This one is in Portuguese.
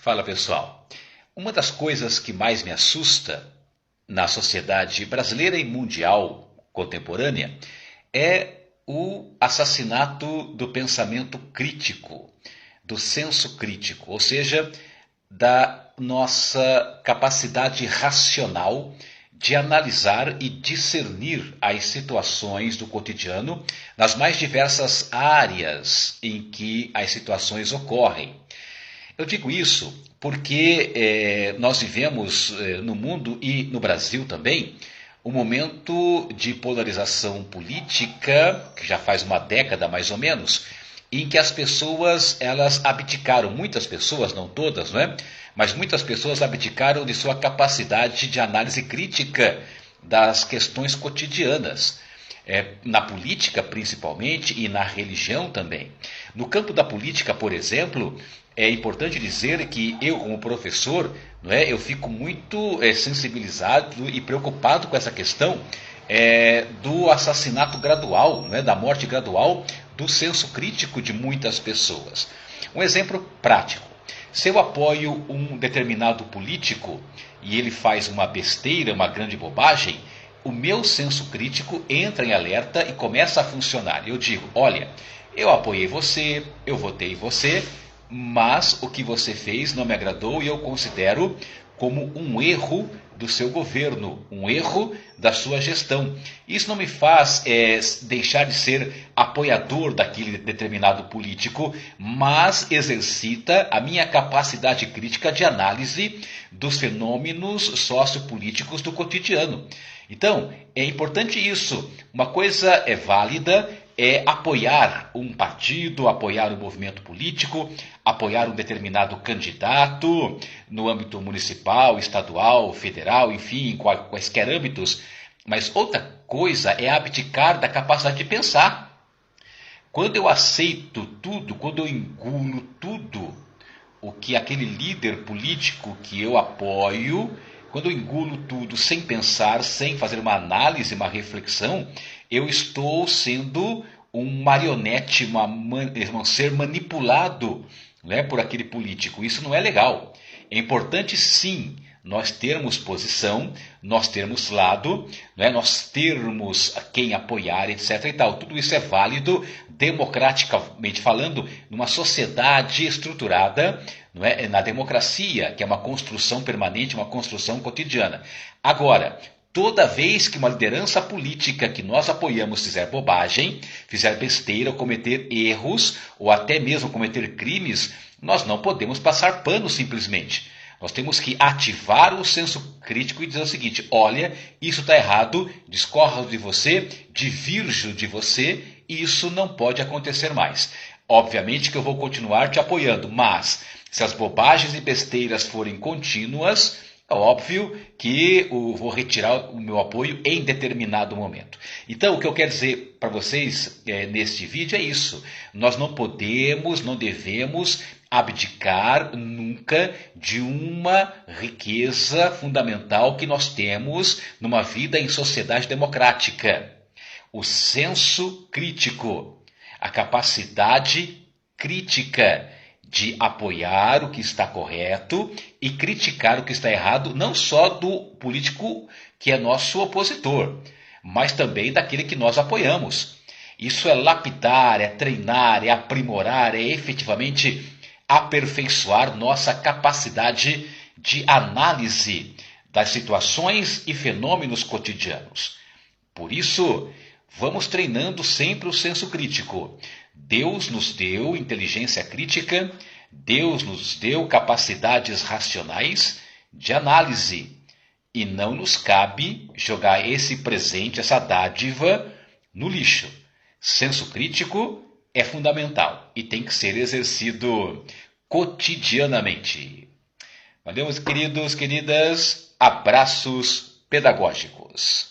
Fala pessoal, uma das coisas que mais me assusta na sociedade brasileira e mundial contemporânea é o assassinato do pensamento crítico, do senso crítico, ou seja, da nossa capacidade racional de analisar e discernir as situações do cotidiano nas mais diversas áreas em que as situações ocorrem. Eu digo isso porque nós vivemos no mundo e no Brasil também um momento de polarização política, que já faz uma década mais ou menos, em que as pessoas elas abdicaram, muitas pessoas, não todas, não é? Mas muitas pessoas abdicaram de sua capacidade de análise crítica das questões cotidianas. Na política principalmente e na religião também. No campo da política, por exemplo, é importante dizer que eu, como professor, não é, eu fico muito sensibilizado e preocupado com essa questão do assassinato gradual, não é, da morte gradual do senso crítico de muitas pessoas. Um exemplo prático. Se eu apoio um determinado político e ele faz uma besteira, uma grande bobagem, o meu senso crítico entra em alerta e começa a funcionar. Eu digo, olha, eu apoiei você, eu votei em você, mas o que você fez não me agradou e eu considero como um erro do seu governo, um erro da sua gestão. Isso não me faz deixar de ser apoiador daquele determinado político, mas exercita a minha capacidade crítica de análise dos fenômenos sociopolíticos do cotidiano. Então, é importante isso. Uma coisa é válida, é apoiar um partido, apoiar um movimento político, apoiar um determinado candidato no âmbito municipal, estadual, federal, enfim, em quaisquer âmbitos. Mas outra coisa é abdicar da capacidade de pensar. Quando eu aceito tudo, quando eu engulo tudo o que aquele líder político que eu apoio, quando eu engulo tudo sem pensar, sem fazer uma análise, uma reflexão, eu estou sendo um marionete, um ser manipulado, né, por aquele político. Isso não é legal. É importante sim nós termos posição, nós termos lado, né, nós termos quem apoiar, etc. e tal. Tudo isso é válido, democraticamente falando, numa sociedade estruturada, não é, na democracia, que é uma construção permanente, uma construção cotidiana. Agora, toda vez que uma liderança política que nós apoiamos fizer bobagem, fizer besteira ou cometer erros, ou até mesmo cometer crimes, nós não podemos passar pano simplesmente. Nós temos que ativar o senso crítico e dizer o seguinte, olha, isso está errado, discordo de você, divirjo de você, e isso não pode acontecer mais. Obviamente que eu vou continuar te apoiando, mas se as bobagens e besteiras forem contínuas, é óbvio que eu vou retirar o meu apoio em determinado momento. Então, o que eu quero dizer para vocês neste vídeo é isso. Nós não podemos, não devemos abdicar nunca de uma riqueza fundamental que nós temos numa vida em sociedade democrática. O senso crítico, a capacidade crítica de apoiar o que está correto e criticar o que está errado, não só do político que é nosso opositor, mas também daquele que nós apoiamos. Isso é lapidar, é treinar, é aprimorar, é efetivamente aperfeiçoar nossa capacidade de análise das situações e fenômenos cotidianos. Por isso, vamos treinando sempre o senso crítico. Deus nos deu inteligência crítica, Deus nos deu capacidades racionais de análise. E não nos cabe jogar esse presente, essa dádiva, no lixo. Senso crítico é fundamental e tem que ser exercido cotidianamente. Valeu, queridos, queridas. Abraços pedagógicos.